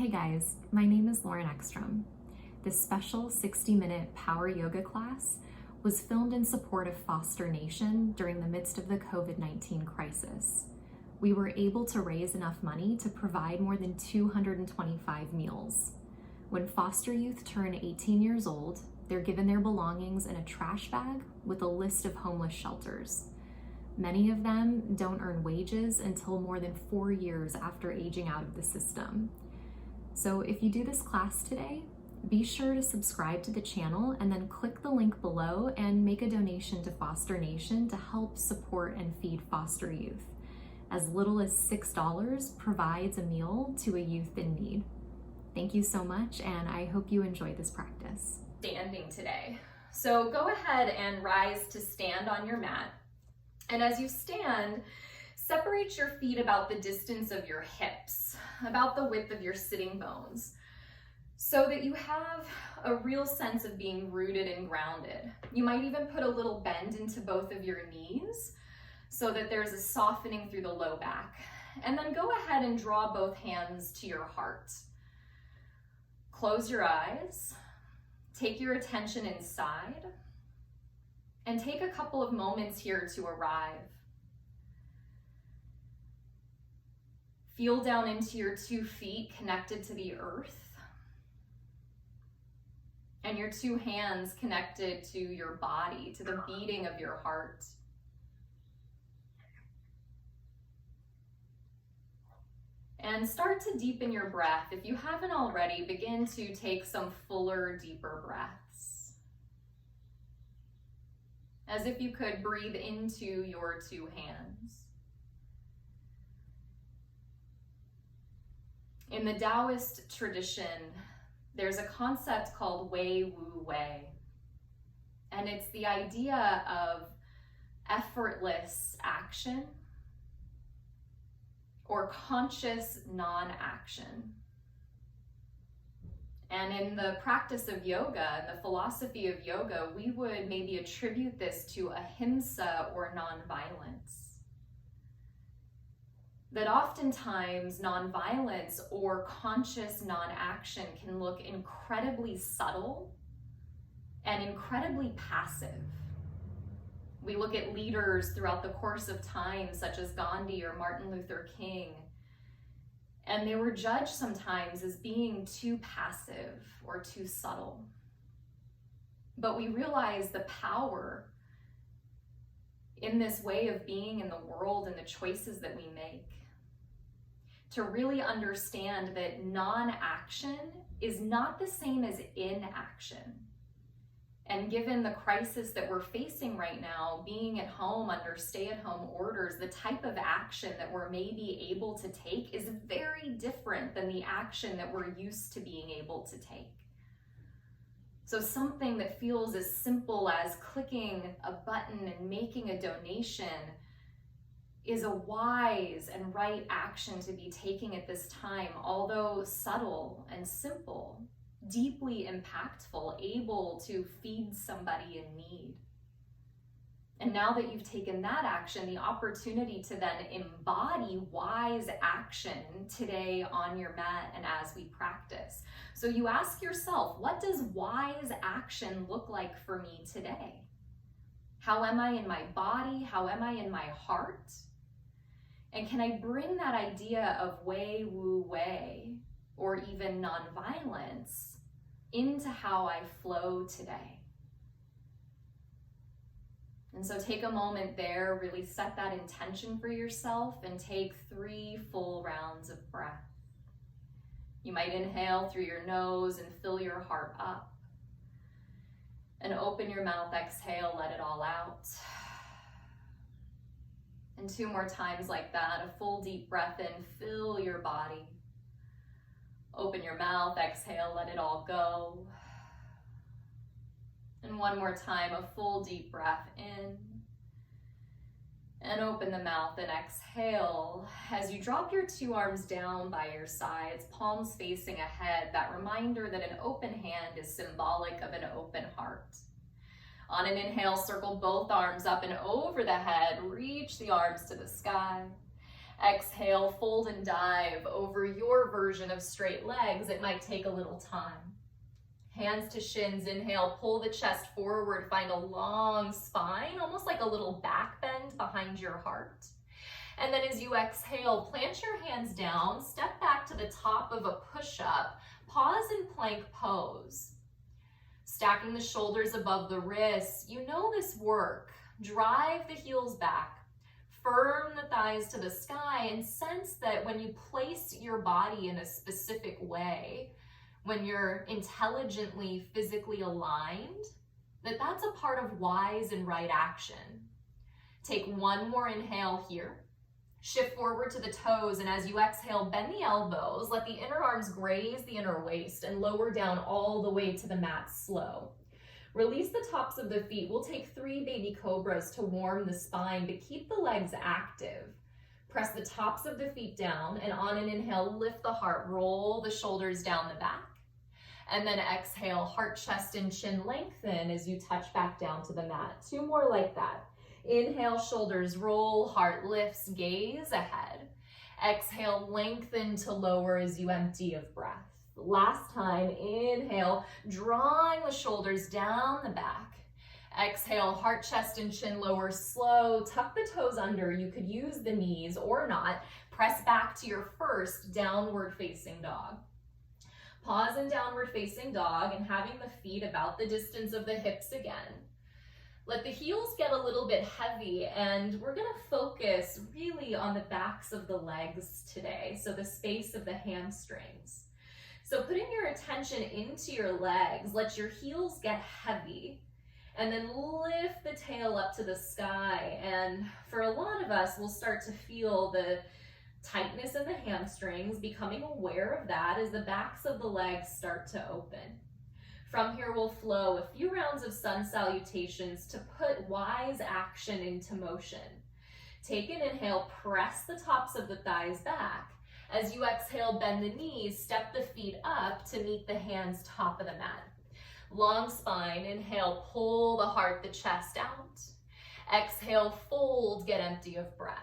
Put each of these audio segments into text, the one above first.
Hey guys, my name is Lauren Eckstrom. This special 60-minute power yoga class was filmed in support of Foster Nation during the midst of the COVID-19 crisis. We were able to raise enough money to provide more than 225 meals. When foster youth turn 18 years old, they're given their belongings in a trash bag with a list of homeless shelters. Many of them don't earn wages until more than 4 years after aging out of the system. So if you do this class today, be sure to subscribe to the channel and then click the link below and make a donation to Foster Nation to help support and feed foster youth. As little as $6 provides a meal to a youth in need. Thank you so much, and I hope you enjoy this practice. Standing today. So go ahead and rise to stand on your mat. And as you stand, separate your feet about the distance of your hips, about the width of your sitting bones, so that you have a real sense of being rooted and grounded. You might even put a little bend into both of your knees so that there's a softening through the low back. And then go ahead and draw both hands to your heart. Close your eyes, take your attention inside, and take a couple of moments here to arrive. Feel down into your 2 feet connected to the earth, and your 2 hands connected to your body, to the beating of your heart. And start to deepen your breath. If you haven't already, begin to take some fuller, deeper breaths. As if you could breathe into your 2 hands. In the Taoist tradition, there's a concept called Wei Wu Wei. And it's the idea of effortless action or conscious non-action. And in the practice of yoga, the philosophy of yoga, we would maybe attribute this to ahimsa or nonviolence. That oftentimes nonviolence or conscious non-action can look incredibly subtle and incredibly passive. We look at leaders throughout the course of time, such as Gandhi or Martin Luther King, and they were judged sometimes as being too passive or too subtle. But we realize the power in this way of being in the world and the choices that we make. To really understand that non-action is not the same as inaction. And given the crisis that we're facing right now, being at home under stay-at-home orders, the type of action that we're maybe able to take is very different than the action that we're used to being able to take. So something that feels as simple as clicking a button and making a donation is a wise and right action to be taking at this time, although subtle and simple, deeply impactful, able to feed somebody in need. And now that you've taken that action, the opportunity to then embody wise action today on your mat and as we practice. So you ask yourself, what does wise action look like for me today? How am I in my body? How am I in my heart? And can I bring that idea of Wei Wu Wei, or even nonviolence, into how I flow today? And so take a moment there, really set that intention for yourself, and take 3 full rounds of breath. You might inhale through your nose and fill your heart up. And open your mouth, exhale, let it all out. And 2 more times like that, a full deep breath in, fill your body. Open your mouth, exhale, let it all go. And 1 more time, a full deep breath in. And open the mouth and exhale. As you drop your 2 arms down by your sides, palms facing ahead, that reminder that an open hand is symbolic of an open heart. On an inhale, circle both arms up and over the head, reach the arms to the sky. Exhale, fold and dive over your version of straight legs. It might take a little time. Hands to shins, inhale, pull the chest forward, find a long spine, almost like a little back bend behind your heart. And then as you exhale, plant your hands down, step back to the top of a push-up, pause in plank pose. Stacking the shoulders above the wrists, you know this work. Drive the heels back. Firm the thighs to the sky and sense that when you place your body in a specific way, when you're intelligently, physically aligned, that's a part of wise and right action. Take one more inhale here. Shift forward to the toes, and as you exhale, bend the elbows. Let the inner arms graze the inner waist and lower down all the way to the mat slow. Release the tops of the feet. We'll take 3 baby cobras to warm the spine, but keep the legs active. Press the tops of the feet down, and on an inhale, lift the heart, roll the shoulders down the back. And then exhale, heart, chest, and chin lengthen as you touch back down to the mat. 2 more like that. Inhale, shoulders roll, heart lifts, gaze ahead. Exhale, lengthen to lower as you empty of breath. Last time, inhale, drawing the shoulders down the back. Exhale, heart, chest, and chin lower slow. Tuck the toes under. You could use the knees or not. Press back to your first downward facing dog. Pause in downward facing dog and having the feet about the distance of the hips again. Let the heels get a little bit heavy, and we're gonna focus really on the backs of the legs today, so the space of the hamstrings. So putting your attention into your legs, let your heels get heavy, and then lift the tail up to the sky. And for a lot of us, we'll start to feel the tightness in the hamstrings, becoming aware of that as the backs of the legs start to open. From here, we'll flow a few rounds of sun salutations to put wise action into motion. Take an inhale, press the tops of the thighs back. As you exhale, bend the knees, step the feet up to meet the hands top of the mat. Long spine, inhale, pull the heart, the chest out. Exhale, fold, get empty of breath.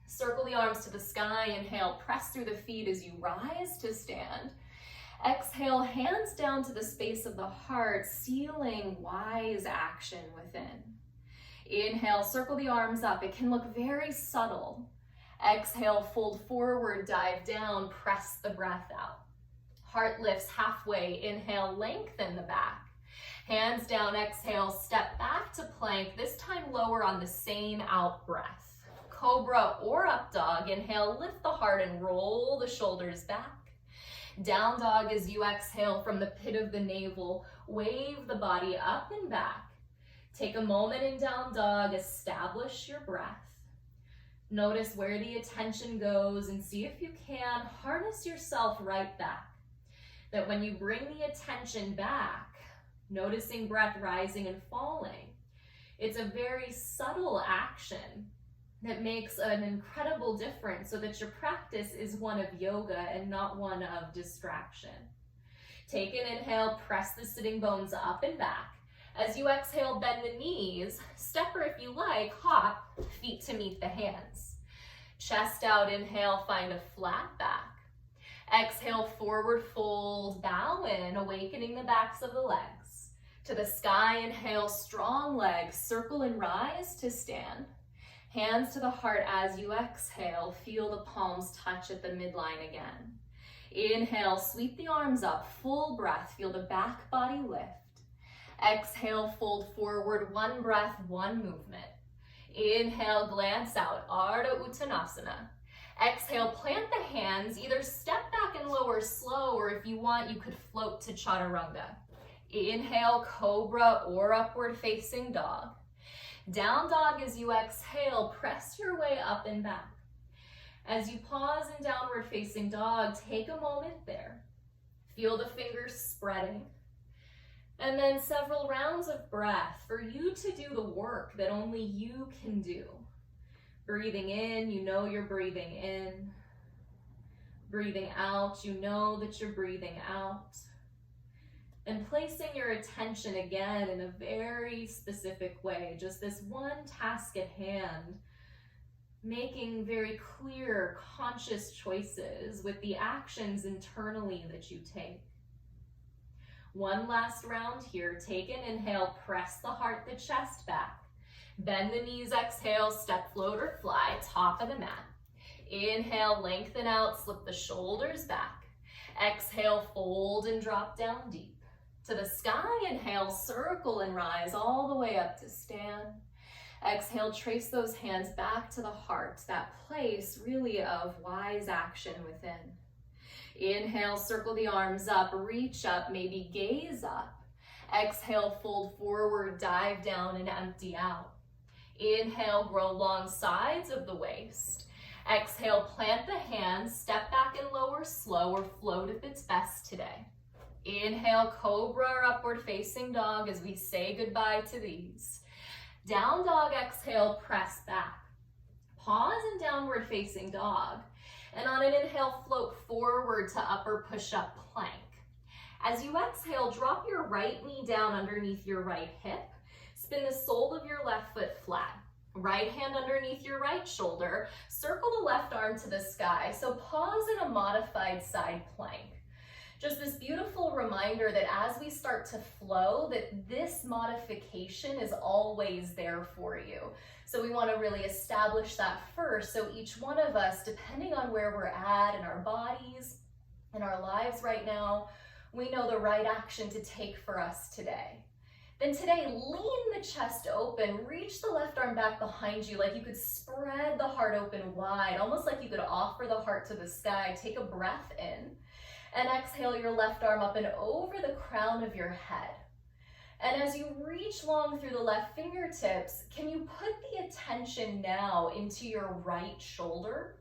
Circle the arms to the sky, inhale, press through the feet as you rise to stand. Exhale, hands down to the space of the heart, sealing wise action within. Inhale, circle the arms up. It can look very subtle. Exhale, fold forward, dive down, press the breath out. Heart lifts halfway. Inhale, lengthen the back. Hands down, exhale, step back to plank, this time lower on the same out breath. Cobra or up dog. Inhale, lift the heart and roll the shoulders back. Down dog as you exhale from the pit of the navel, wave the body up and back. Take a moment in down dog, establish your breath. Notice where the attention goes and see if you can harness yourself right back. That when you bring the attention back, noticing breath rising and falling, it's a very subtle action that makes an incredible difference so that your practice is one of yoga and not one of distraction. Take an inhale, press the sitting bones up and back. As you exhale, bend the knees, step or if you like, hop, feet to meet the hands. Chest out, inhale, find a flat back. Exhale, forward fold, bow in, awakening the backs of the legs. To the sky, inhale, strong legs, circle and rise to stand. Hands to the heart as you exhale, feel the palms touch at the midline again. Inhale, sweep the arms up, full breath, feel the back body lift. Exhale, fold forward, one breath, one movement. Inhale, glance out, Ardha Uttanasana. Exhale, plant the hands, either step back and lower slow, or if you want, you could float to Chaturanga. Inhale, cobra or upward facing dog. Down dog as you exhale, press your way up and back. As you pause in downward facing dog, take a moment there. Feel the fingers spreading. And then several rounds of breath for you to do the work that only you can do. Breathing in, you know you're breathing in. Breathing out, you know that you're breathing out. And placing your attention again in a very specific way, just this one task at hand, making very clear, conscious choices with the actions internally that you take. One last round here. Take an inhale, press the heart, the chest back. Bend the knees, exhale, step, float, or fly, top of the mat. Inhale, lengthen out, slip the shoulders back. Exhale, fold and drop down deep. To the sky, inhale, circle and rise all the way up to stand. Exhale, trace those hands back to the heart, that place really of wise action within. Inhale, circle the arms up, reach up, maybe gaze up. Exhale, fold forward, dive down and empty out. Inhale, grow long sides of the waist. Exhale, plant the hands, step back and lower slow or float if it's best today. Inhale, cobra or upward facing dog as we say goodbye to these. Down dog, exhale, press back. Pause in downward facing dog. And on an inhale, float forward to upper push-up plank. As you exhale, drop your right knee down underneath your right hip. Spin the sole of your left foot flat. Right hand underneath your right shoulder. Circle the left arm to the sky. So pause in a modified side plank. Just this beautiful reminder that as we start to flow, that this modification is always there for you. So we want to really establish that first. So each one of us, depending on where we're at in our bodies, in our lives right now, we know the right action to take for us today. Then today, lean the chest open, reach the left arm back behind you like you could spread the heart open wide, almost like you could offer the heart to the sky. Take a breath in. And exhale your left arm up and over the crown of your head. And as you reach long through the left fingertips, can you put the attention now into your right shoulder?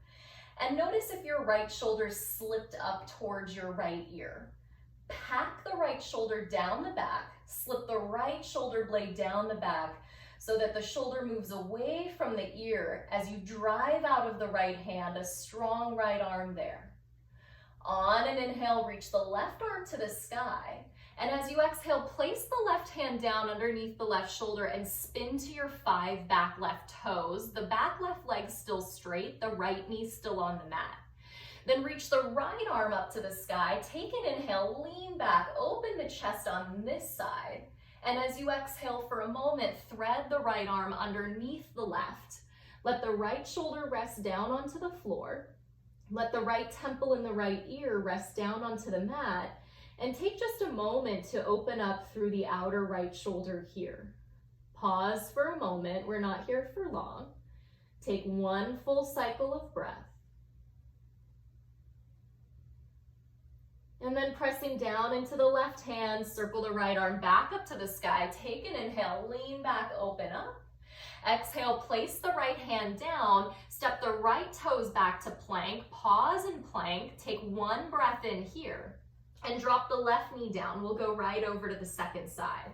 And notice if your right shoulder slipped up towards your right ear. Pack the right shoulder down the back, slip the right shoulder blade down the back so that the shoulder moves away from the ear as you drive out of the right hand, a strong right arm there. On an inhale, reach the left arm to the sky. And as you exhale, place the left hand down underneath the left shoulder and spin to your 5 back left toes. The back left leg still straight, the right knee still on the mat. Then reach the right arm up to the sky. Take an inhale, lean back, open the chest on this side. And as you exhale for a moment, thread the right arm underneath the left. Let the right shoulder rest down onto the floor. Let the right temple and the right ear rest down onto the mat, and take just a moment to open up through the outer right shoulder here. Pause for a moment, we're not here for long. Take one full cycle of breath. And then pressing down into the left hand, circle the right arm back up to the sky. Take an inhale, lean back, open up. Exhale, place the right hand down, step the right toes back to plank, pause in plank, take one breath in here, and drop the left knee down. We'll go right over to the second side.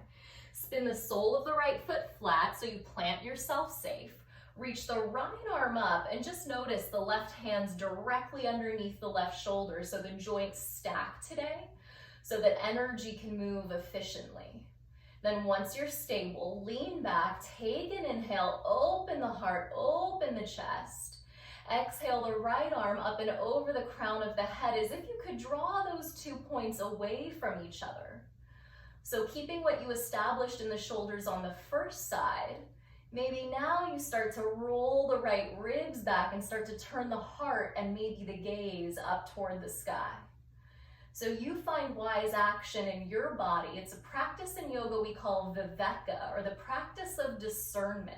Spin the sole of the right foot flat so you plant yourself safe. Reach the right arm up and just notice the left hand's directly underneath the left shoulder so the joints stack today so that energy can move efficiently. Then once you're stable, lean back, take an inhale, open the heart, open the chest. Exhale the right arm up and over the crown of the head as if you could draw those 2 points away from each other. So keeping what you established in the shoulders on the first side, maybe now you start to roll the right ribs back and start to turn the heart and maybe the gaze up toward the sky. So you find wise action in your body. It's a practice in yoga we call viveka, or the practice of discernment.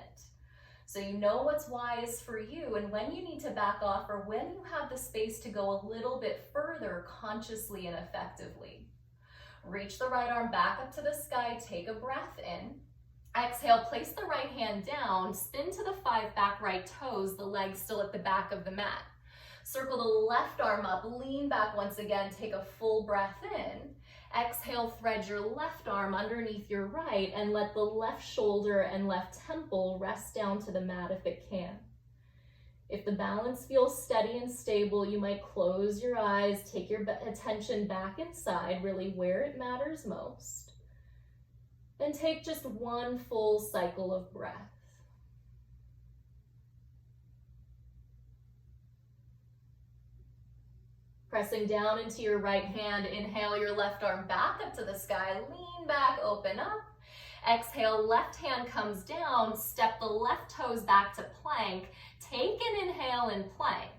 So you know what's wise for you and when you need to back off or when you have the space to go a little bit further consciously and effectively. Reach the right arm back up to the sky, take a breath in. Exhale, place the right hand down, spin to the 5 back right toes, the legs still at the back of the mat. Circle the left arm up, lean back once again, take a full breath in. Exhale, thread your left arm underneath your right and let the left shoulder and left temple rest down to the mat if it can. If the balance feels steady and stable, you might close your eyes, take your attention back inside, really where it matters most. And take just one full cycle of breath. Pressing down into your right hand, inhale your left arm back up to the sky, lean back, open up. Exhale, left hand comes down, step the left toes back to plank. Take an inhale in plank.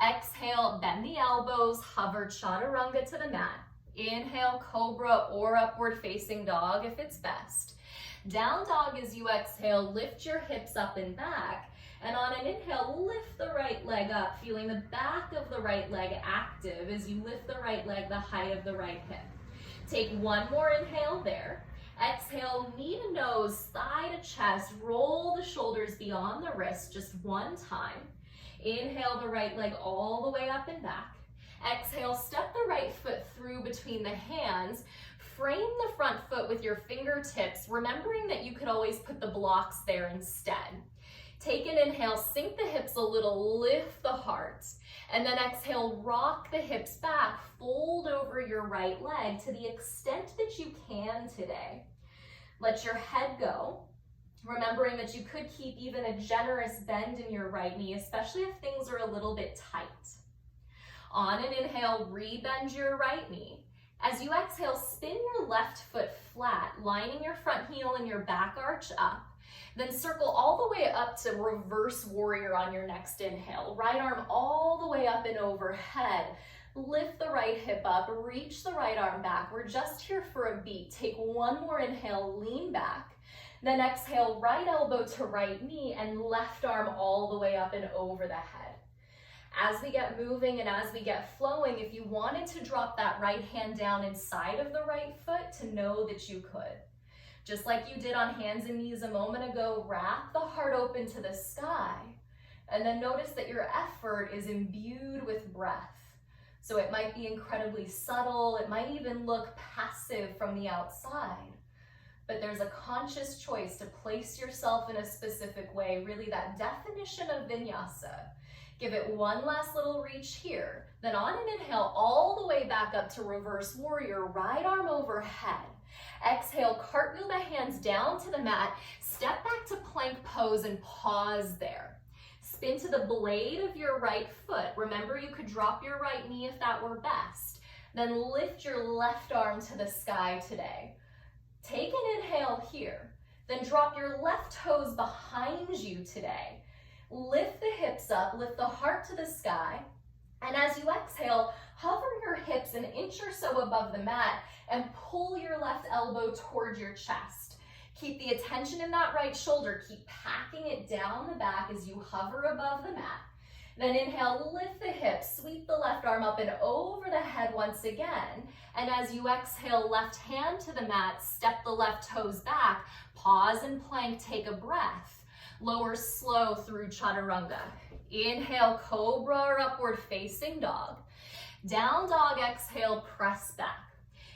Exhale, bend the elbows, hover chaturanga to the mat. Inhale, cobra or upward facing dog if it's best. Down dog as you exhale, lift your hips up and back. And on an inhale, lift the right leg up, feeling the back of the right leg active as you lift the right leg the height of the right hip. Take one more inhale there. Exhale, knee to nose, thigh to chest, roll the shoulders beyond the wrist just one time. Inhale the right leg all the way up and back. Exhale, step the right foot through between the hands. Frame the front foot with your fingertips, remembering that you could always put the blocks there instead. Take an inhale, sink the hips a little, lift the heart. And then exhale, rock the hips back, fold over your right leg to the extent that you can today. Let your head go, remembering that you could keep even a generous bend in your right knee, especially if things are a little bit tight. On an inhale, re-bend your right knee. As you exhale, spin your left foot flat, lining your front heel and your back arch up. Then circle all the way up to reverse warrior on your next inhale. Right arm all the way up and overhead. Lift the right hip up, reach the right arm back. We're just here for a beat. Take one more inhale, lean back. Then exhale, right elbow to right knee and left arm all the way up and over the head. As we get moving and as we get flowing, if you wanted to drop that right hand down inside of the right foot, to know that you could. Just like you did on hands and knees a moment ago, wrap the heart open to the sky, and then notice that your effort is imbued with breath. So it might be incredibly subtle, it might even look passive from the outside, but there's a conscious choice to place yourself in a specific way, really that definition of vinyasa. Give it one last little reach here. Then on an inhale, all the way back up to reverse warrior, right arm overhead. Exhale, cartwheel the hands down to the mat, step back to plank pose and pause there. Spin to the blade of your right foot. Remember, you could drop your right knee if that were best. Then lift your left arm to the sky today. Take an inhale here. Then drop your left toes behind you today. Lift the hips up, lift the heart to the sky. And as you exhale, hover your hips an inch or so above the mat and pull your left elbow toward your chest. Keep the attention in that right shoulder. Keep packing it down the back as you hover above the mat. Then inhale, lift the hips, sweep the left arm up and over the head once again. And as you exhale, left hand to the mat, step the left toes back, pause and plank, take a breath. Lower slow through chaturanga. Inhale, cobra or upward facing dog. Down dog, exhale, press back.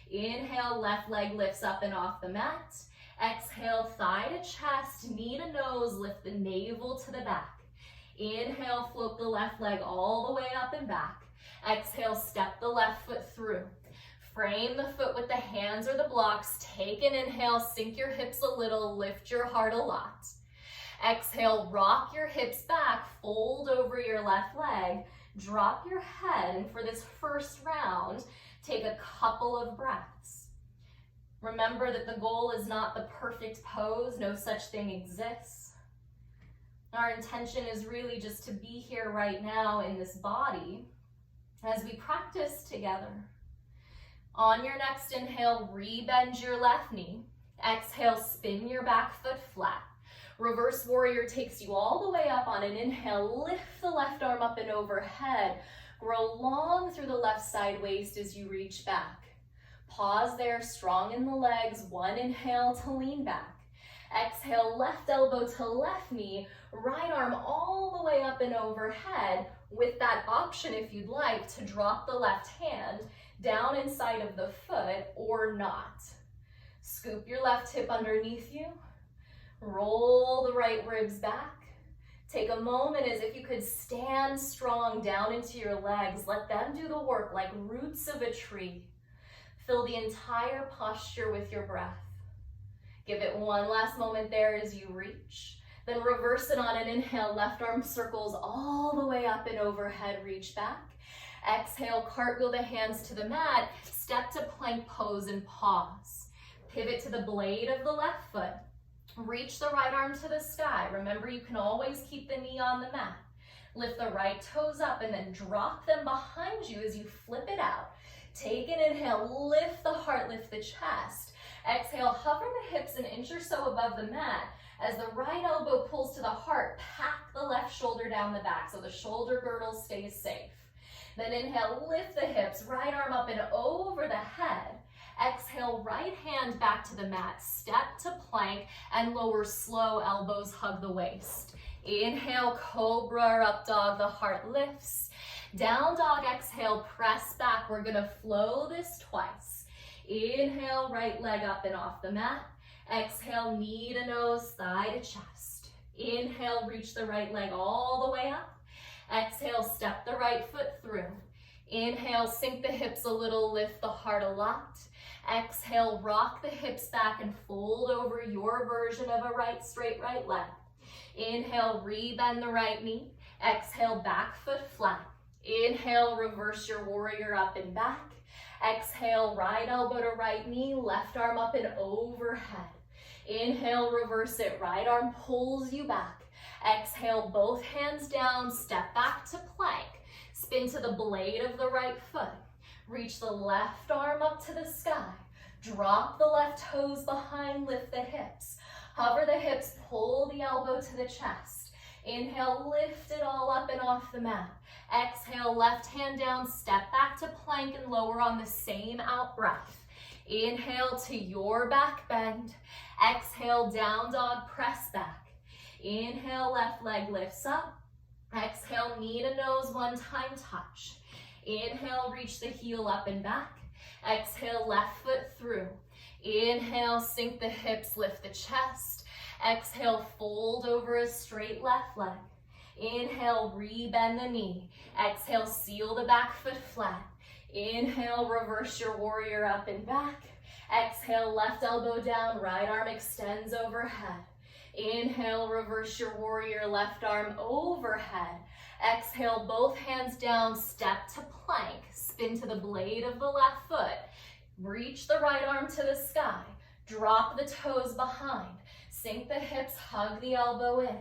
Inhale, left leg lifts up and off the mat. Exhale, thigh to chest, knee to nose, lift the navel to the back. Inhale, float the left leg all the way up and back. Exhale, step the left foot through. Frame the foot with the hands or the blocks. Take an inhale, sink your hips a little, lift your heart a lot. Exhale, rock your hips back, fold over your left leg, drop your head, and for this first round, take a couple of breaths. Remember that the goal is not the perfect pose, no such thing exists. Our intention is really just to be here right now in this body as we practice together. On your next inhale, re-bend your left knee. Exhale, spin your back foot flat. Reverse warrior takes you all the way up. On an inhale, lift the left arm up and overhead. Grow long through the left side waist as you reach back. Pause there, strong in the legs. One inhale to lean back. Exhale, left elbow to left knee. Right arm all the way up and overhead, with that option, if you'd like, to drop the left hand down inside of the foot or not. Scoop your left hip underneath you. Roll the right ribs back. Take a moment as if you could stand strong down into your legs. Let them do the work like roots of a tree. Fill the entire posture with your breath. Give it one last moment there as you reach. Then reverse it on an inhale. Left arm circles all the way up and overhead. Reach back. Exhale, cartwheel the hands to the mat, step to plank pose and pause. Pivot to the blade of the left foot. Reach the right arm to the sky. Remember, you can always keep the knee on the mat. Lift the right toes up and then drop them behind you as you flip it out. Take an inhale, lift the heart, lift the chest. Exhale, hover the hips an inch or so above the mat. As the right elbow pulls to the heart, pack the left shoulder down the back so the shoulder girdle stays safe. Then inhale, lift the hips, right arm up and over the head. Exhale, right hand back to the mat, step to plank and lower slow, elbows hug the waist. Inhale, cobra or up dog, the heart lifts. Down dog, exhale, press back. We're gonna flow this twice. Inhale, right leg up and off the mat. Exhale, knee to nose, thigh to chest. Inhale, reach the right leg all the way up. Exhale, step the right foot through. Inhale, sink the hips a little, lift the heart a lot. Exhale, rock the hips back and fold over your version of a right straight right leg. Inhale, rebend the right knee. Exhale, back foot flat. Inhale, reverse your warrior up and back. Exhale, right elbow to right knee, left arm up and overhead. Inhale, reverse it, right arm pulls you back. Exhale, both hands down, step back to plank. Spin to the blade of the right foot. Reach the left arm up to the sky. Drop the left toes behind, lift the hips. Hover the hips, pull the elbow to the chest. Inhale, lift it all up and off the mat. Exhale, left hand down, step back to plank and lower on the same out breath. Inhale to your back bend. Exhale, down dog, press back. Inhale, left leg lifts up. Exhale, knee to nose, one time touch. Inhale, reach the heel up and back. Exhale, left foot through. Inhale, sink the hips, lift the chest. Exhale, fold over a straight left leg. Inhale, rebend the knee. Exhale, seal the back foot flat. Inhale, reverse your warrior up and back. Exhale, left elbow down, right arm extends overhead. Inhale, reverse your warrior, left arm overhead. Exhale, both hands down, step to plank. Spin to the blade of the left foot. Reach the right arm to the sky. Drop the toes behind. Sink the hips, hug the elbow in.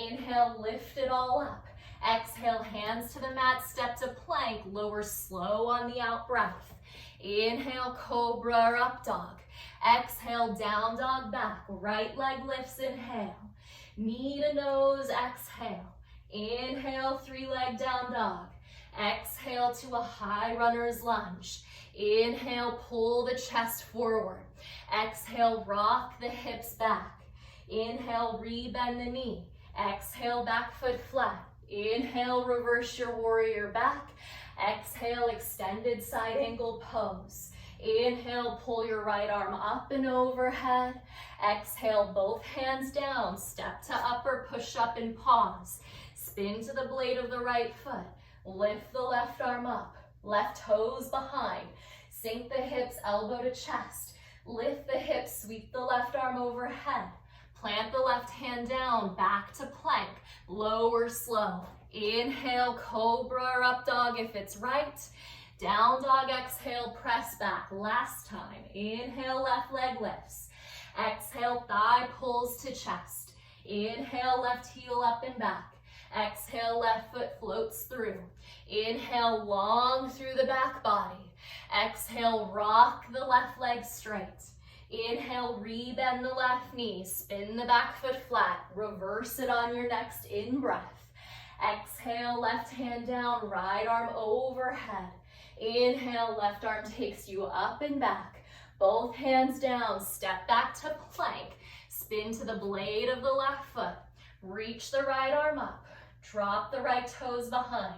Inhale, lift it all up. Exhale, hands to the mat, step to plank. Lower slow on the out breath. Inhale, cobra or up dog. Exhale, down dog back. Right leg lifts, inhale. Knee to nose, exhale. Inhale, three leg down dog. Exhale to a high runner's lunge. Inhale, pull the chest forward. Exhale, rock the hips back. Inhale, rebend the knee. Exhale, back foot flat. Inhale, reverse your warrior back. Exhale, extended side angle pose. Inhale, pull your right arm up and overhead. Exhale, both hands down. Step to upper, push up and pause. Spin to the blade of the right foot. Lift the left arm up. Left toes behind. Sink the hips, elbow to chest. Lift the hips, sweep the left arm overhead. Plant the left hand down, back to plank. Lower slow. Inhale, cobra or up dog if it's right. Down dog, exhale, press back. Last time. Inhale, left leg lifts. Exhale, thigh pulls to chest. Inhale, left heel up and back. Exhale, left foot floats through. Inhale, long through the back body. Exhale, rock the left leg straight. Inhale, rebend the left knee. Spin the back foot flat. Reverse it on your next in-breath. Exhale, left hand down, right arm overhead. Inhale, left arm takes you up and back. Both hands down, step back to plank. Spin to the blade of the left foot. Reach the right arm up. Drop the right toes behind.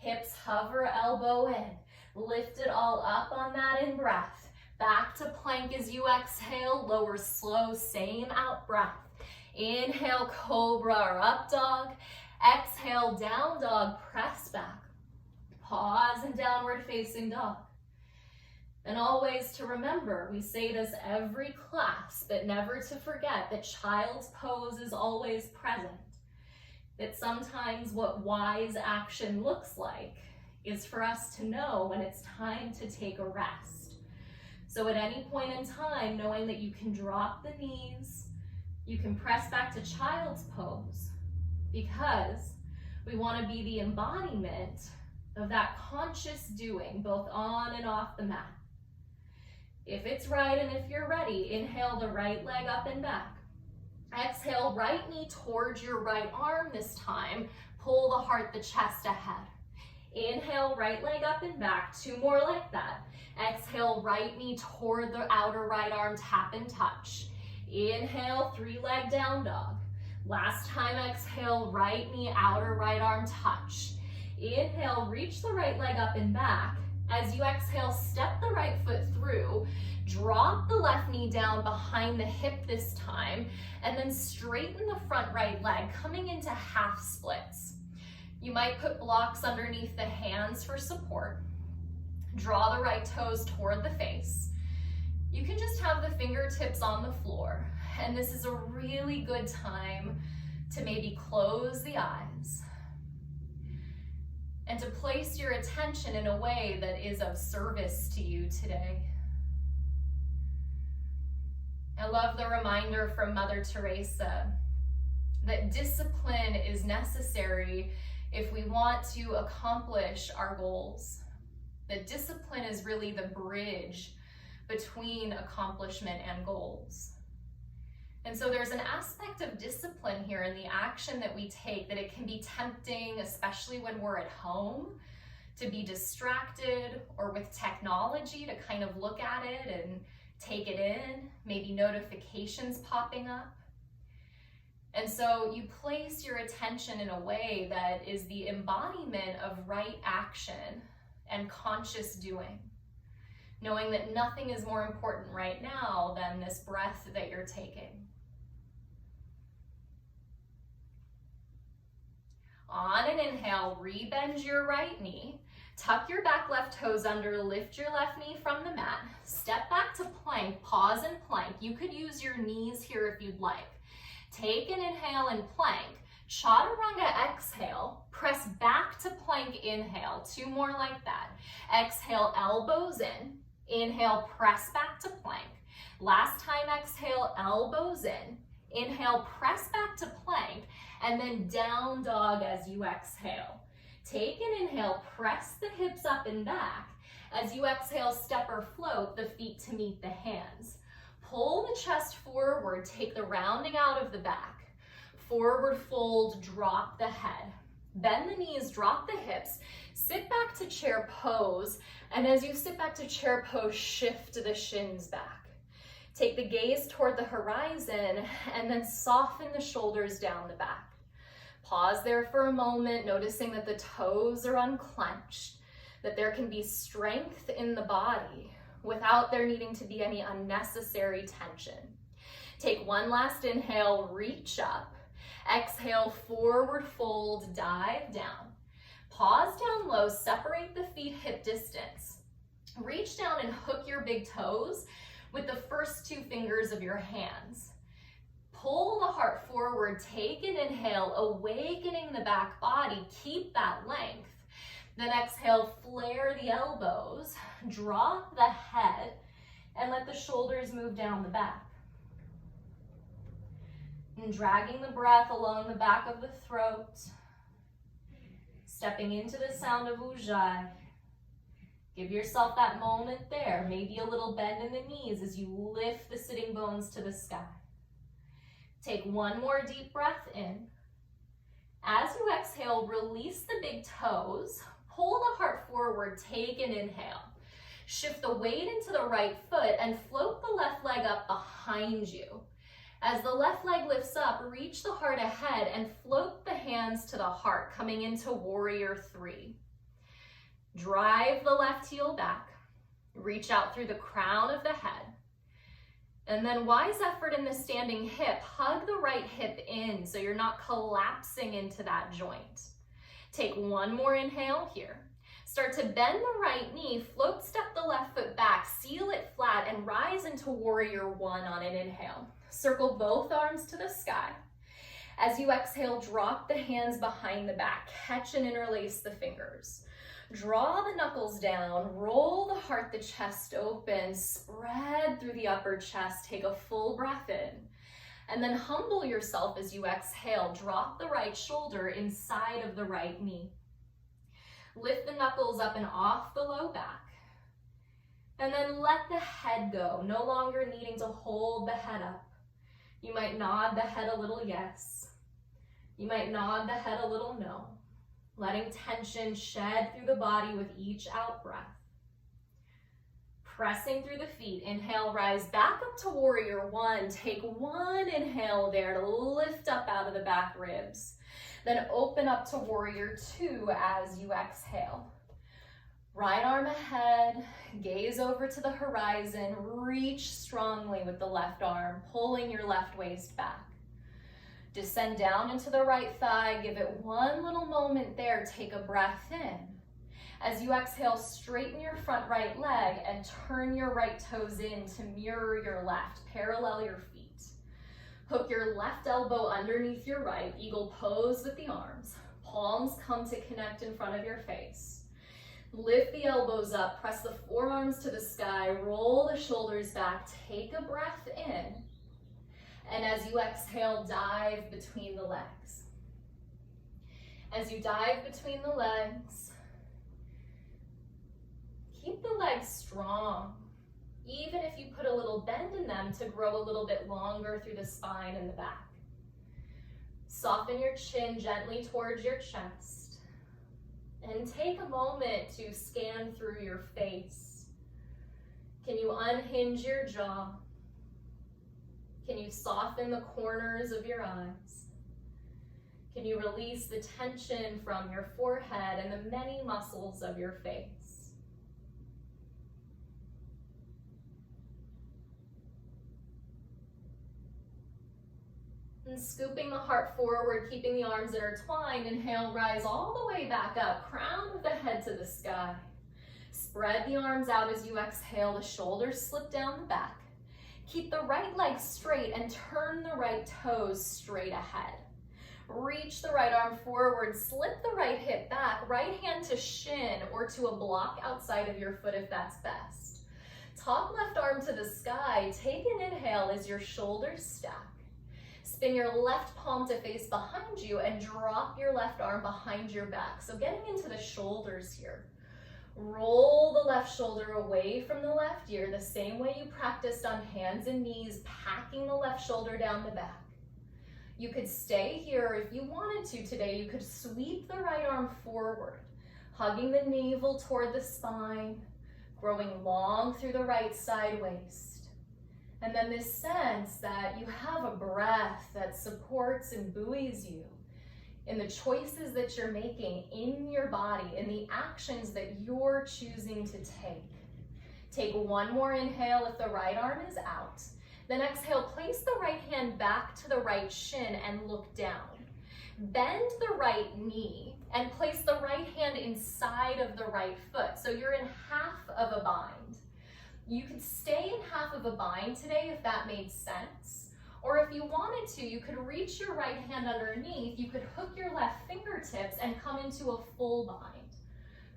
Hips hover, elbow in. Lift it all up on that in-breath. Back to plank as you exhale. Lower slow, same out breath. Inhale, cobra or up dog. Exhale, down dog, press back. Pause and downward facing dog. And always to remember, we say this every class, but never to forget that child's pose is always present. That sometimes what wise action looks like is for us to know when it's time to take a rest. So at any point in time, knowing that you can drop the knees, you can press back to child's pose, because we want to be the embodiment of that conscious doing, both on and off the mat. If it's right and if you're ready, inhale the right leg up and back. Exhale, right knee towards your right arm this time. Pull the heart, the chest ahead. Inhale, right leg up and back. 2 more like that. Exhale, right knee toward the outer right arm, tap and touch. Inhale, 3-leg down dog. Last time, exhale, right knee, outer right arm, touch. Inhale, reach the right leg up and back. As you exhale, step the right foot through, drop the left knee down behind the hip this time, and then straighten the front right leg, coming into half splits. You might put blocks underneath the hands for support. Draw the right toes toward the face. You can just have the fingertips on the floor, and this is a really good time to maybe close the eyes and to place your attention in a way that is of service to you today. I love the reminder from Mother Teresa that discipline is necessary if we want to accomplish our goals. That discipline is really the bridge between accomplishment and goals. And so there's an aspect of discipline here in the action that we take, that it can be tempting, especially when we're at home, to be distracted, or with technology to kind of look at it and take it in, maybe notifications popping up. And so you place your attention in a way that is the embodiment of right action and conscious doing, knowing that nothing is more important right now than this breath that you're taking. On an inhale, rebend your right knee, tuck your back left toes under, lift your left knee from the mat, step back to plank, pause and plank. You could use your knees here if you'd like. Take an inhale and plank. Chaturanga, exhale, press back to plank, inhale. 2 more like that. Exhale, elbows in. Inhale, press back to plank. Last time, exhale, elbows in. Inhale, press back to plank, and then down dog as you exhale. Take an inhale, press the hips up and back. As you exhale, step or float the feet to meet the hands. Pull the chest forward, take the rounding out of the back. Forward fold, drop the head. Bend the knees, drop the hips. Sit back to chair pose, and as you sit back to chair pose, shift the shins back. Take the gaze toward the horizon, and then soften the shoulders down the back. Pause there for a moment, noticing that the toes are unclenched, that there can be strength in the body without there needing to be any unnecessary tension. Take one last inhale, reach up. Exhale, forward fold, dive down. Pause down low, separate the feet hip distance. Reach down and hook your big toes with the first 2 fingers of your hands. Pull the heart forward, take an inhale, awakening the back body, keep that length. Then exhale, flare the elbows, drop the head, and let the shoulders move down the back. And dragging the breath along the back of the throat, stepping into the sound of Ujjayi. Give yourself that moment there, maybe a little bend in the knees as you lift the sitting bones to the sky. Take one more deep breath in. As you exhale, release the big toes, pull the heart forward, take an inhale. Shift the weight into the right foot and float the left leg up behind you. As the left leg lifts up, reach the heart ahead and float the hands to the heart, coming into warrior 3. Drive the left heel back, reach out through the crown of the head. And then wise effort in the standing hip, hug the right hip in so you're not collapsing into that joint. Take one more inhale here. Start to bend the right knee, float step the left foot back, seal it flat, and rise into warrior 1 on an inhale. Circle both arms to the sky. As you exhale, drop the hands behind the back, catch and interlace the fingers. Draw the knuckles down, roll the heart, the chest open, spread through the upper chest, take a full breath in, and then humble yourself as you exhale. Drop the right shoulder inside of the right knee. Lift the knuckles up and off the low back, and then let the head go, no longer needing to hold the head up. You might nod the head a little yes. You might nod the head a little no. Letting tension shed through the body with each out breath. Pressing through the feet, inhale, rise back up to warrior one. Take one inhale there to lift up out of the back ribs. Then open up to warrior two as you exhale. Right arm ahead, gaze over to the horizon, reach strongly with the left arm, pulling your left waist back. Descend down into the right thigh, give it one little moment there, take a breath in. As you exhale, straighten your front right leg and turn your right toes in to mirror your left, parallel your feet. Hook your left elbow underneath your right, eagle pose with the arms. Palms come to connect in front of your face. Lift the elbows up, press the forearms to the sky, roll the shoulders back, take a breath in. And as you exhale, dive between the legs. As you dive between the legs, keep the legs strong, even if you put a little bend in them to grow a little bit longer through the spine and the back. Soften your chin gently towards your chest, and take a moment to scan through your face. Can you unhinge your jaw? Can you soften the corners of your eyes? Can you release the tension from your forehead and the many muscles of your face? And scooping the heart forward, keeping the arms intertwined, inhale, rise all the way back up, crown of the head to the sky. Spread the arms out as you exhale, the shoulders slip down the back. Keep the right leg straight and turn the right toes straight ahead. Reach the right arm forward, slip the right hip back, right hand to shin or to a block outside of your foot if that's best. Top left arm to the sky, take an inhale as your shoulders stack. Spin your left palm to face behind you and drop your left arm behind your back. So getting into the shoulders here. Roll the left shoulder away from the left ear, the same way you practiced on hands and knees, packing the left shoulder down the back. You could stay here if you wanted to today. You could sweep the right arm forward, hugging the navel toward the spine, growing long through the right side waist. And then this sense that you have a breath that supports and buoys you in the choices that you're making in your body, in the actions that you're choosing to take. Take one more inhale if the right arm is out. Then exhale, place the right hand back to the right shin and look down. Bend the right knee and place the right hand inside of the right foot. So you're in half of a bind. You could stay in half of a bind today if that made sense. Or if you wanted to, you could reach your right hand underneath, you could hook your left fingertips and come into a full bind.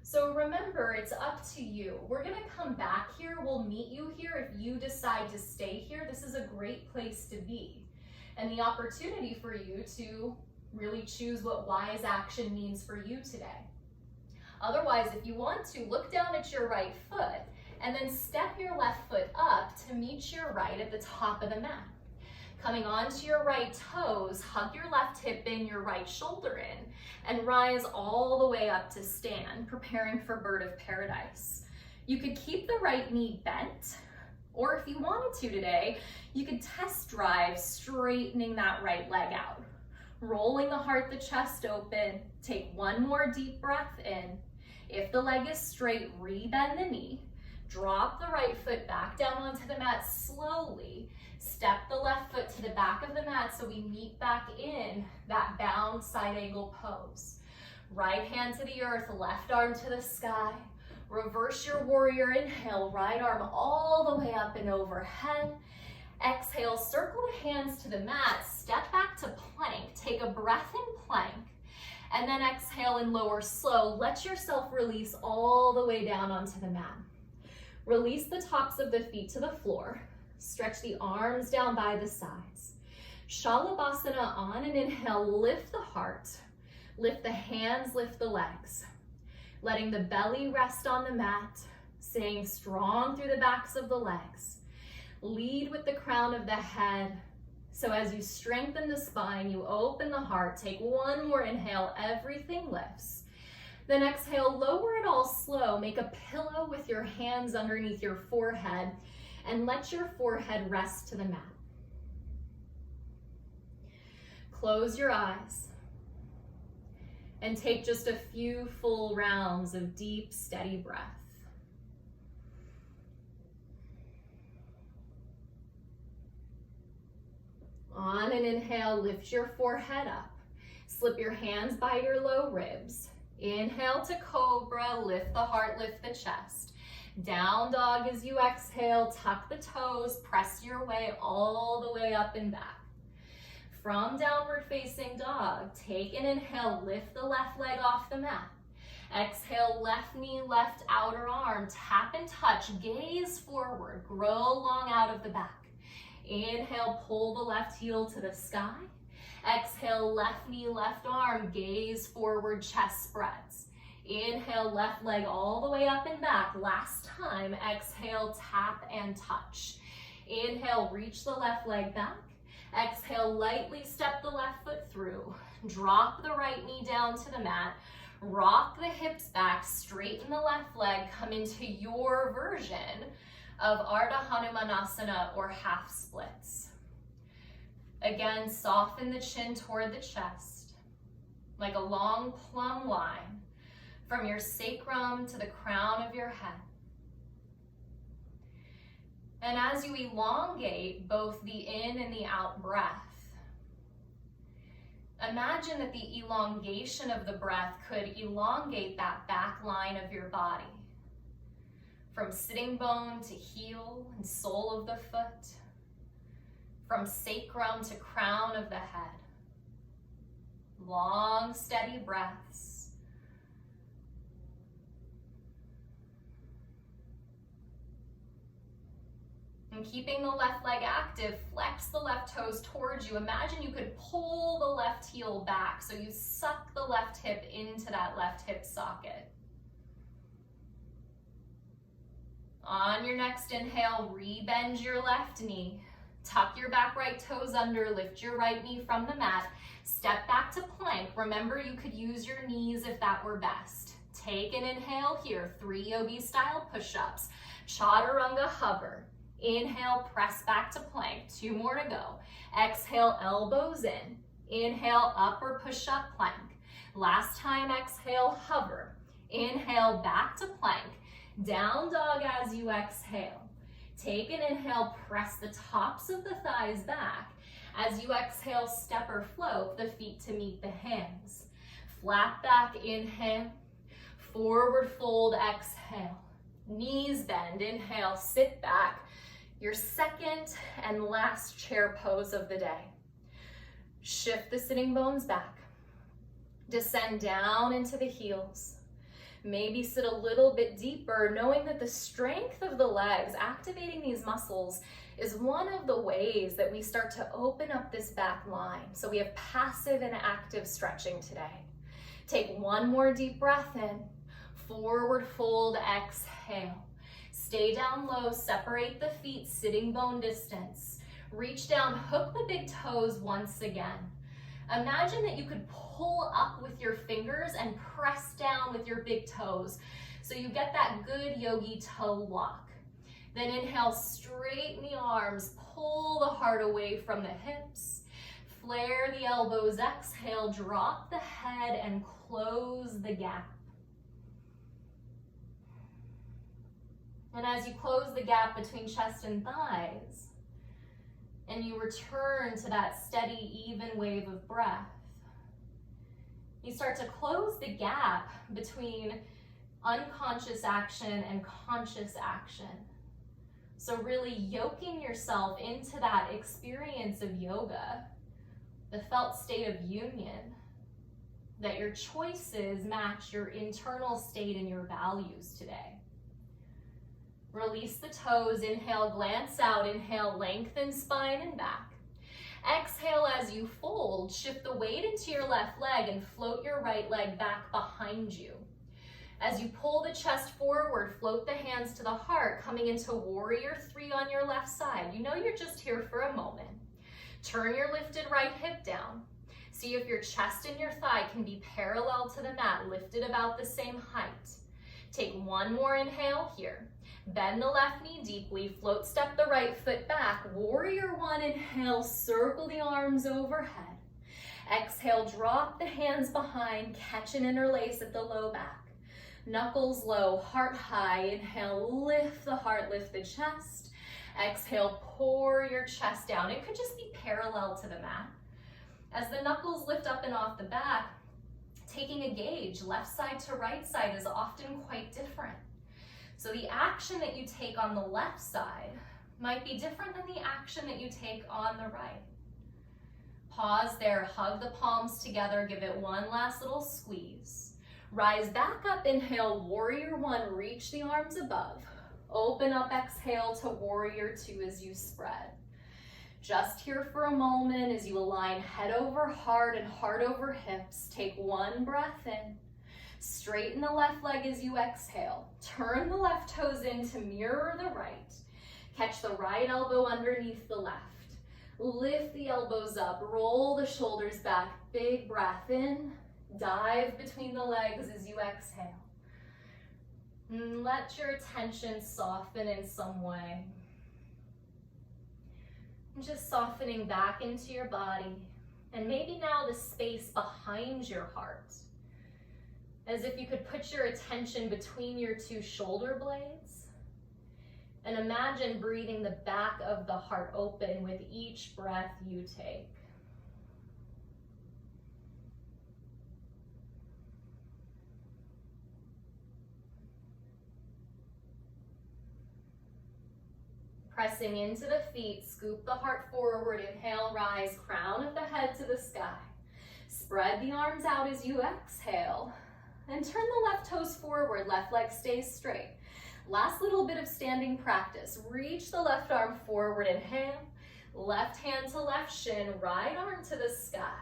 So remember, it's up to you. We're gonna come back here, we'll meet you here if you decide to stay here. This is a great place to be. And the opportunity for you to really choose what wise action means for you today. Otherwise, if you want to, look down at your right foot and then step your left foot up to meet your right at the top of the mat. Coming onto your right toes, hug your left hip in, your right shoulder in, and rise all the way up to stand, preparing for bird of paradise. You could keep the right knee bent, or if you wanted to today, you could test drive straightening that right leg out. Rolling the heart, the chest open, take one more deep breath in. If the leg is straight, re-bend the knee. Drop the right foot back down onto the mat slowly. Step the left foot to the back of the mat so we meet back in that bound side angle pose. Right hand to the earth, left arm to the sky. Reverse your warrior inhale, right arm all the way up and overhead. Exhale, circle the hands to the mat, step back to plank. Take a breath in plank. And then exhale and lower slow. Let yourself release all the way down onto the mat. Release the tops of the feet to the floor. Stretch the arms down by the sides. Shalabhasana on an inhale, lift the heart. Lift the hands, lift the legs. Letting the belly rest on the mat, staying strong through the backs of the legs. Lead with the crown of the head. So as you strengthen the spine, you open the heart. Take one more inhale, everything lifts. Then exhale, lower it all slow. Make a pillow with your hands underneath your forehead and let your forehead rest to the mat. Close your eyes and take just a few full rounds of deep, steady breath. On an inhale, lift your forehead up. Slip your hands by your low ribs. Inhale to cobra, lift the heart, lift the chest. Down dog as you exhale, tuck the toes, press your way all the way up and back. From downward facing dog, take an inhale, lift the left leg off the mat. Exhale, left knee, left outer arm, tap and touch, gaze forward, grow long out of the back. Inhale, pull the left heel to the sky. Exhale, left knee, left arm, gaze forward, chest spreads. Inhale, left leg all the way up and back. Last time, exhale, tap and touch. Inhale, reach the left leg back. Exhale, lightly step the left foot through. Drop the right knee down to the mat. Rock the hips back, straighten the left leg, come into your version of Ardha Hanumanasana or half splits. Again, soften the chin toward the chest, like a long plumb line from your sacrum to the crown of your head. And as you elongate both the in and the out breath, imagine that the elongation of the breath could elongate that back line of your body, from sitting bone to heel and sole of the foot, from sacrum to crown of the head. Long, steady breaths. And keeping the left leg active, flex the left toes towards you. Imagine you could pull the left heel back, so you suck the left hip into that left hip socket. On your next inhale, rebend your left knee. Tuck your back right toes under, lift your right knee from the mat. Step back to plank. Remember, you could use your knees if that were best. Take an inhale here, 3 yogi style push-ups. Chaturanga hover. Inhale, press back to plank. 2 more to go. Exhale, elbows in. Inhale, up or push up plank. Last time, exhale, hover. Inhale, back to plank. Down dog as you exhale. Take an inhale, press the tops of the thighs back. As you exhale, step or float the feet to meet the hands. Flat back, inhale. Forward fold, exhale. Knees bend, inhale, sit back. Your second and last chair pose of the day. Shift the sitting bones back. Descend down into the heels. Maybe sit a little bit deeper, knowing that the strength of the legs, activating these muscles, is one of the ways that we start to open up this back line. So we have passive and active stretching today. Take 1 more deep breath in. Forward fold, exhale. Stay down low, separate the feet, sitting bone distance. Reach down, hook the big toes once again. Imagine that you could pull up with your fingers and press down with your big toes. So you get that good yogi toe lock. Then inhale, straighten the arms, pull the heart away from the hips. Flare the elbows, exhale, drop the head and close the gap. And as you close the gap between chest and thighs, and you return to that steady, even wave of breath, you start to close the gap between unconscious action and conscious action. So really yoking yourself into that experience of yoga, the felt state of union, that your choices match your internal state and your values today. Release the toes, inhale, glance out, inhale, lengthen spine and back. Exhale as you fold, shift the weight into your left leg and float your right leg back behind you. As you pull the chest forward, float the hands to the heart, coming into warrior 3 on your left side. You know you're just here for a moment. Turn your lifted right hip down. See if your chest and your thigh can be parallel to the mat, lifted about the same height. Take one more inhale here. Bend the left knee deeply, float step the right foot back. Warrior 1, inhale, circle the arms overhead. Exhale, drop the hands behind, catch and interlace at the low back. Knuckles low, heart high. Inhale, lift the heart, lift the chest. Exhale, pour your chest down. It could just be parallel to the mat. As the knuckles lift up and off the back, taking a gauge, left side to right side is often quite different. So the action that you take on the left side might be different than the action that you take on the right. Pause there, hug the palms together, give it one last little squeeze. Rise back up, inhale, warrior 1, reach the arms above. Open up, exhale to warrior 2 as you spread. Just here for a moment as you align head over heart and heart over hips. Take one breath in. Straighten the left leg as you exhale. Turn the left toes in to mirror the right. Catch the right elbow underneath the left. Lift the elbows up, roll the shoulders back. Big breath in. Dive between the legs as you exhale. And let your attention soften in some way. Just softening back into your body, and maybe now the space behind your heart, as if you could put your attention between your 2 shoulder blades, and imagine breathing the back of the heart open with each breath you take. Pressing into the feet, scoop the heart forward, inhale, rise, crown of the head to the sky. Spread the arms out as you exhale, and turn the left toes forward, left leg stays straight. Last little bit of standing practice. Reach the left arm forward, inhale, left hand to left shin, right arm to the sky.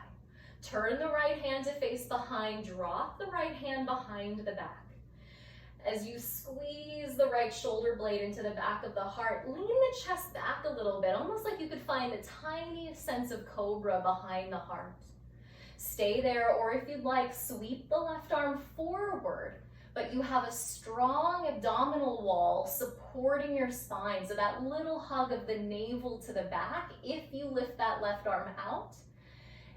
Turn the right hand to face behind, drop the right hand behind the back. As you squeeze the right shoulder blade into the back of the heart, lean the chest back a little bit, almost like you could find the tiniest sense of cobra behind the heart. Stay there, or if you'd like, sweep the left arm forward, but you have a strong abdominal wall supporting your spine, so that little hug of the navel to the back if you lift that left arm out.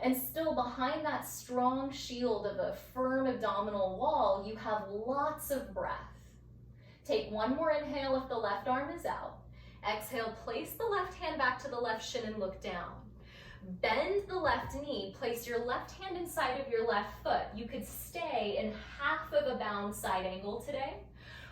And still behind that strong shield of a firm abdominal wall, you have lots of breath. Take one more inhale if the left arm is out. Exhale, place the left hand back to the left shin and look down. Bend the left knee, place your left hand inside of your left foot. You could stay in half of a bound side angle today,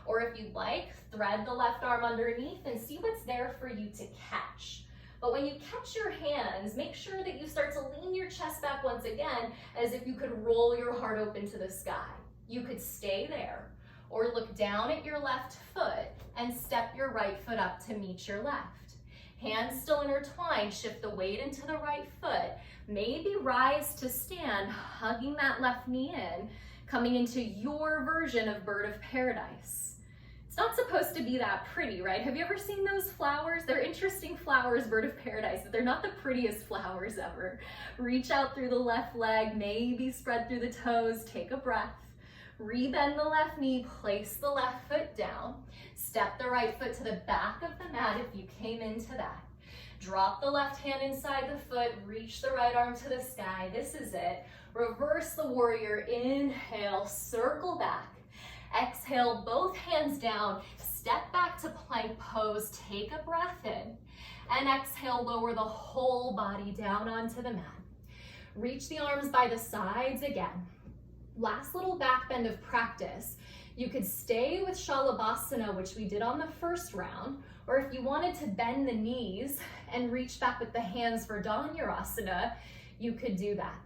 or if you'd like, thread the left arm underneath and see what's there for you to catch. But when you catch your hands, make sure that you start to lean your chest back once again, as if you could roll your heart open to the sky. You could stay there, or look down at your left foot and step your right foot up to meet your left. Hands still intertwined, shift the weight into the right foot. Maybe rise to stand, hugging that left knee in, coming into your version of bird of paradise. It's not supposed to be that pretty, right? Have you ever seen those flowers? They're interesting flowers, bird of paradise, but they're not the prettiest flowers ever. Reach out through the left leg, maybe spread through the toes, take a breath. Rebend the left knee, place the left foot down. Step the right foot to the back of the mat if you came into that. Drop the left hand inside the foot, reach the right arm to the sky. This is it. Reverse the warrior, inhale, circle back. Exhale, both hands down, step back to plank pose, take a breath in, and exhale, lower the whole body down onto the mat. Reach the arms by the sides again. Last little back bend of practice. You could stay with Shalabhasana, which we did on the first round, or if you wanted to bend the knees and reach back with the hands for Dhanurasana, you could do that.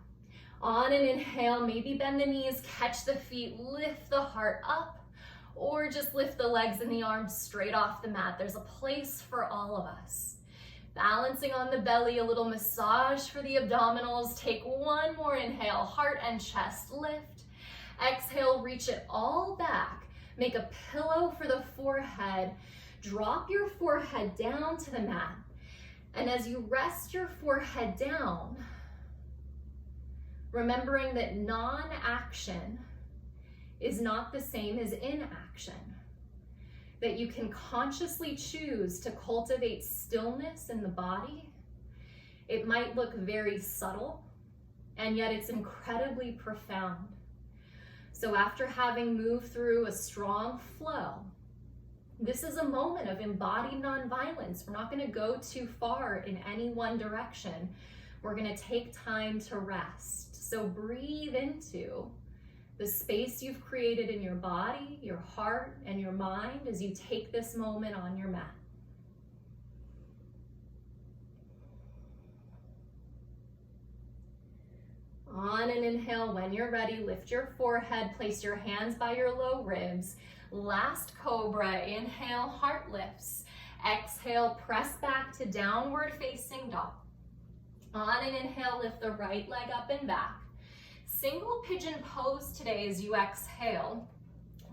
On an inhale, maybe bend the knees, catch the feet, lift the heart up, or just lift the legs and the arms straight off the mat. There's a place for all of us. Balancing on the belly, a little massage for the abdominals. Take one more inhale, heart and chest lift. Exhale, reach it all back. Make a pillow for the forehead. Drop your forehead down to the mat. And as you rest your forehead down, remembering that non-action is not the same as inaction, that you can consciously choose to cultivate stillness in the body. It might look very subtle, and yet it's incredibly profound. So after having moved through a strong flow, this is a moment of embodied nonviolence. We're not going to go too far in any one direction. We're going to take time to rest. So breathe into the space you've created in your body, your heart, and your mind as you take this moment on your mat. On an inhale, when you're ready, lift your forehead, place your hands by your low ribs. Last cobra, inhale, heart lifts. Exhale, press back to downward facing dog. On an inhale, lift the right leg up and back. Single pigeon pose today as you exhale.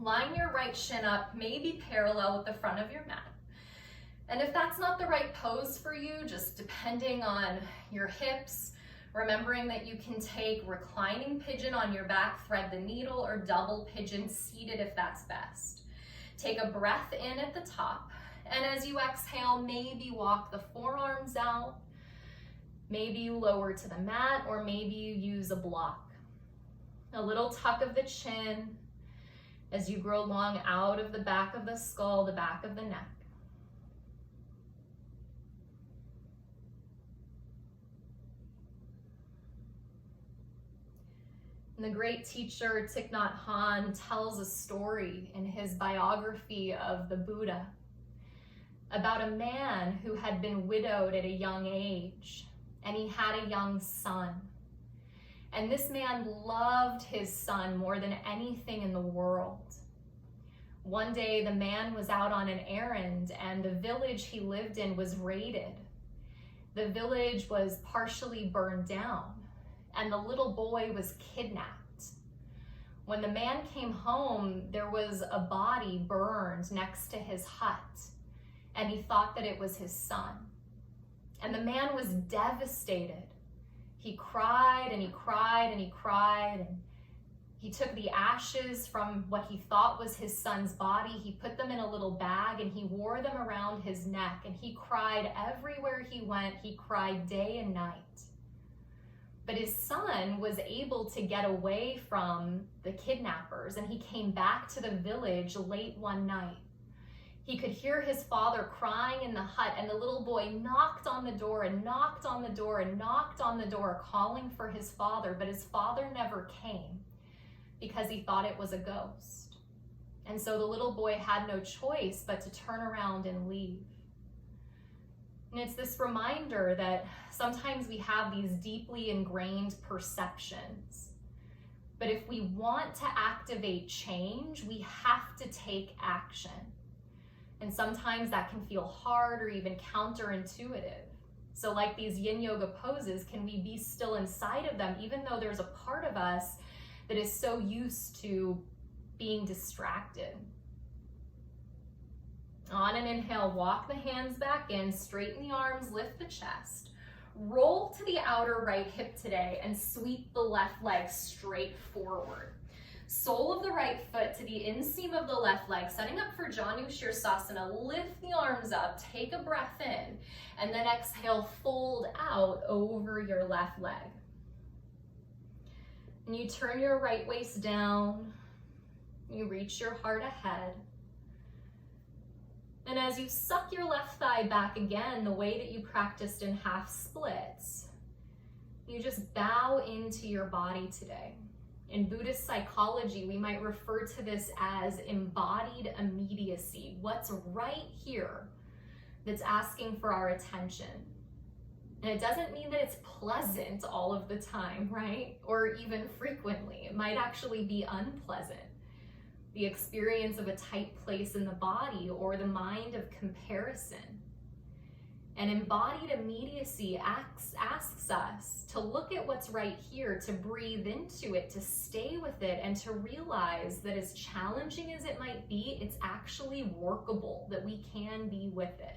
Line your right shin up, maybe parallel with the front of your mat. And if that's not the right pose for you, just depending on your hips, remembering that you can take reclining pigeon on your back, thread the needle, or double pigeon seated if that's best. Take a breath in at the top, and as you exhale, maybe walk the forearms out, maybe you lower to the mat, or maybe you use a block. A little tuck of the chin as you grow long out of the back of the skull, the back of the neck. And the great teacher Thich Nhat Hanh tells a story in his biography of the Buddha about a man who had been widowed at a young age, and he had a young son. And this man loved his son more than anything in the world. One day, the man was out on an errand, and the village he lived in was raided. The village was partially burned down, and the little boy was kidnapped. When the man came home, there was a body burned next to his hut, and he thought that it was his son. And the man was devastated. He cried and he cried and he cried, and he took the ashes from what he thought was his son's body, he put them in a little bag, and he wore them around his neck, and he cried everywhere he went. He cried day and night. But his son was able to get away from the kidnappers, and he came back to the village late one night. He could hear his father crying in the hut, and the little boy knocked on the door and knocked on the door and knocked on the door, calling for his father, but his father never came because he thought it was a ghost. And so the little boy had no choice but to turn around and leave. And it's this reminder that sometimes we have these deeply ingrained perceptions, but if we want to activate change, we have to take action. And sometimes that can feel hard or even counterintuitive. So like these yin yoga poses, can we be still inside of them, even though there's a part of us that is so used to being distracted? On an inhale, walk the hands back in, straighten the arms, lift the chest. Roll to the outer right hip today and sweep the left leg straight forward. Sole of the right foot to the inseam of the left leg, setting up for Janu Shirsasana. Lift the arms up, take a breath in, and then exhale, fold out over your left leg. And you turn your right waist down, you reach your heart ahead. And as you suck your left thigh back again, the way that you practiced in half splits, you just bow into your body today. In Buddhist psychology, we might refer to this as embodied immediacy. What's right here that's asking for our attention? And it doesn't mean that it's pleasant all of the time, right? Or even frequently. It might actually be unpleasant. The experience of a tight place in the body or the mind of comparison. And embodied immediacy asks us to look at what's right here, to breathe into it, to stay with it, and to realize that as challenging as it might be, it's actually workable, that we can be with it.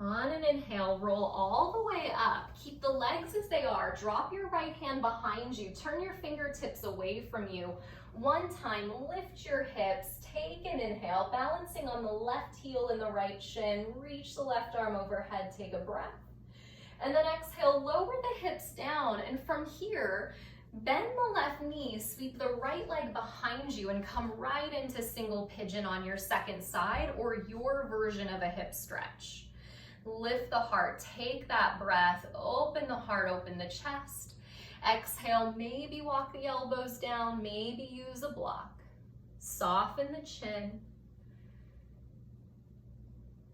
On an inhale, roll all the way up. Keep the legs as they are. Drop your right hand behind you. Turn your fingertips away from you. One time, lift your hips. Take an inhale, balancing on the left heel and the right shin. Reach the left arm overhead. Take a breath. And then exhale, lower the hips down. And from here, bend the left knee, sweep the right leg behind you, and come right into single pigeon on your second side, or your version of a hip stretch. Lift the heart, take that breath, open the heart, open the chest. Exhale, maybe walk the elbows down, maybe use a block. Soften the chin.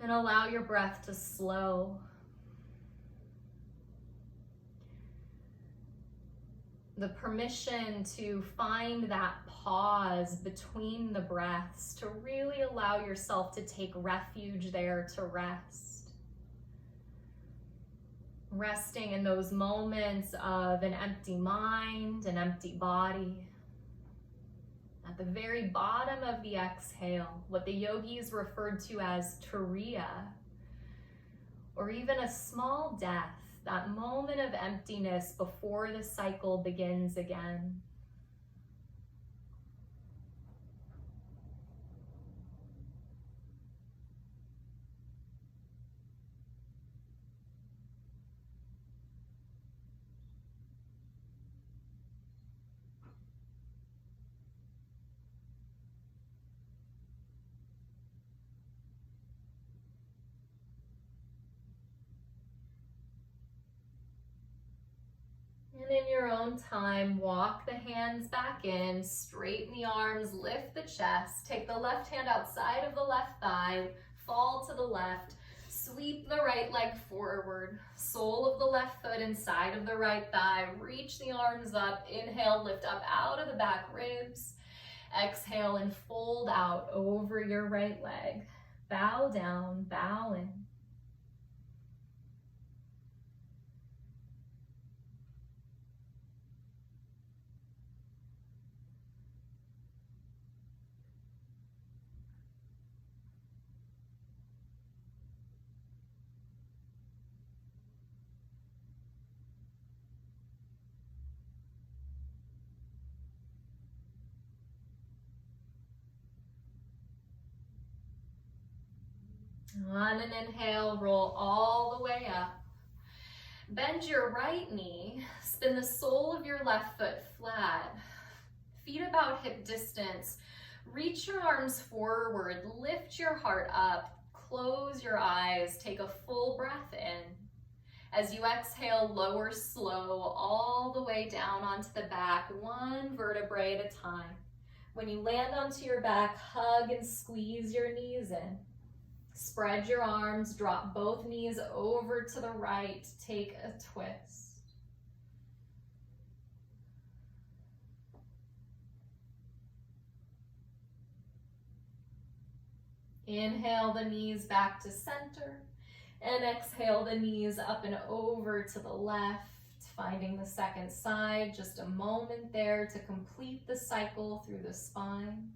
And allow your breath to slow. The permission to find that pause between the breaths, to really allow yourself to take refuge there, to rest. Resting in those moments of an empty mind, an empty body. At the very bottom of the exhale, what the yogis referred to as turiya, or even a small death, that moment of emptiness before the cycle begins again. And in your own time, walk the hands back in, straighten the arms, lift the chest, take the left hand outside of the left thigh, fall to the left, sweep the right leg forward, sole of the left foot inside of the right thigh, reach the arms up, inhale, lift up out of the back ribs, exhale and fold out over your right leg, bow down, bow in. On an inhale, roll all the way up. Bend your right knee, spin the sole of your left foot flat, feet about hip distance. Reach your arms forward, lift your heart up, close your eyes, take a full breath in. As you exhale, lower slow all the way down onto the back, one vertebrae at a time. When you land onto your back, hug and squeeze your knees in. Spread your arms, drop both knees over to the right, take a twist. Inhale the knees back to center, and exhale the knees up and over to the left, finding the second side, just a moment there to complete the cycle through the spine.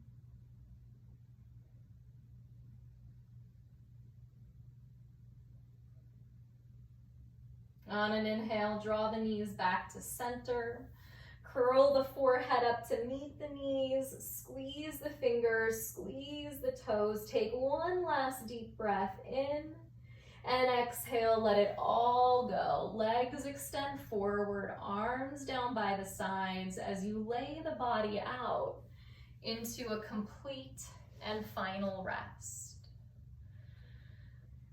On an inhale, draw the knees back to center. Curl the forehead up to meet the knees. Squeeze the fingers, squeeze the toes. Take one last deep breath in. And exhale, let it all go. Legs extend forward, arms down by the sides as you lay the body out into a complete and final rest.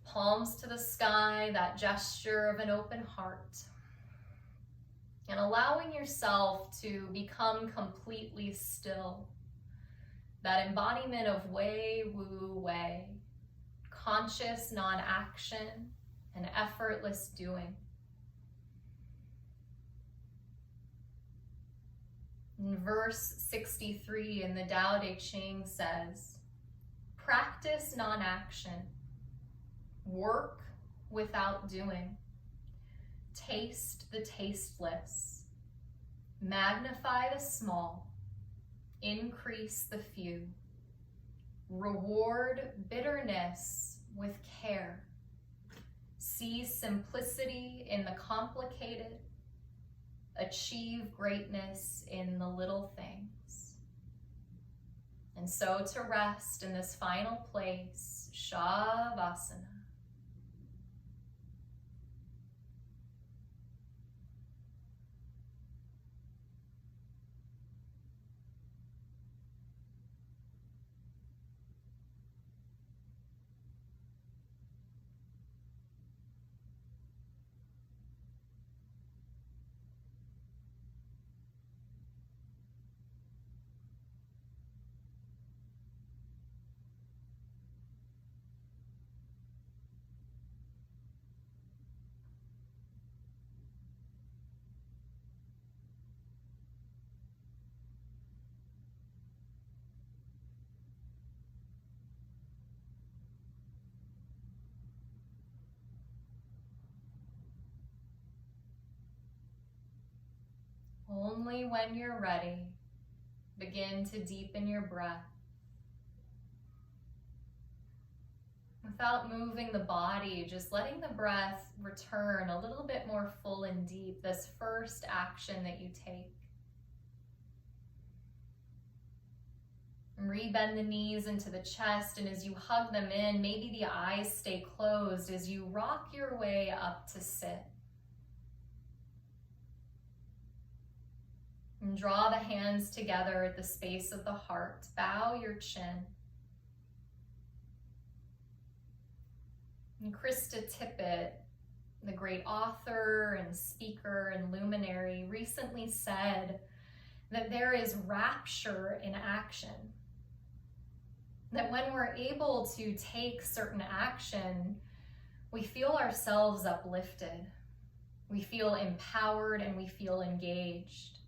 Palms to the sky, that gesture of an open heart. And allowing yourself to become completely still. That embodiment of Wei Wu Wei, conscious non-action and effortless doing. In verse 63 in the Tao Te Ching says, practice non-action, work without doing, taste the tasteless, magnify the small, increase the few, reward bitterness with care, see simplicity in the complicated, achieve greatness in the little things. And so to rest in this final place, Shavasana. Only when you're ready, begin to deepen your breath. Without moving the body, just letting the breath return a little bit more full and deep, this first action that you take. And rebend the knees into the chest, and as you hug them in, maybe the eyes stay closed as you rock your way up to sit. And draw the hands together at the space of the heart. Bow your chin. And Krista Tippett, the great author and speaker and luminary, recently said that there is rapture in action. That when we're able to take certain action, we feel ourselves uplifted. We feel empowered and we feel engaged.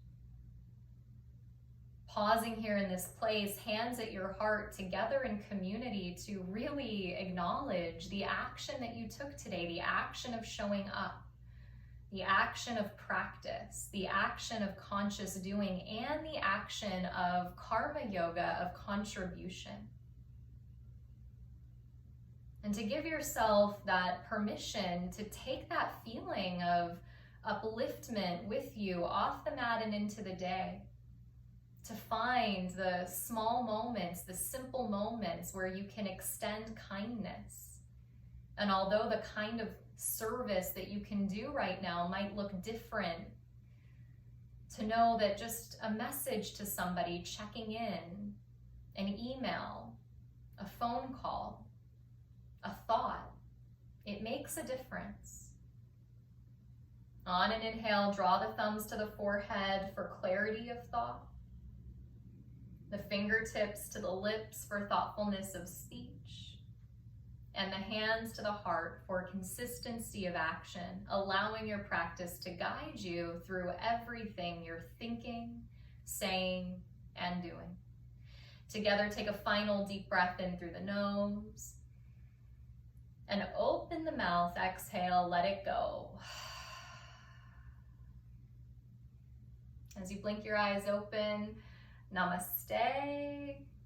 Pausing here in this place, hands at your heart, together in community to really acknowledge the action that you took today, the action of showing up, the action of practice, the action of conscious doing, and the action of karma yoga, of contribution. And to give yourself that permission to take that feeling of upliftment with you off the mat and into the day. To find the small moments, the simple moments where you can extend kindness. And although the kind of service that you can do right now might look different, to know that just a message to somebody, checking in, an email, a phone call, a thought, it makes a difference. On an inhale, draw the thumbs to the forehead for clarity of thought. The fingertips to the lips for thoughtfulness of speech, and the hands to the heart for consistency of action, allowing your practice to guide you through everything you're thinking, saying, and doing. Together, take a final deep breath in through the nose, and open the mouth, exhale, let it go. As you blink your eyes open, Namaste.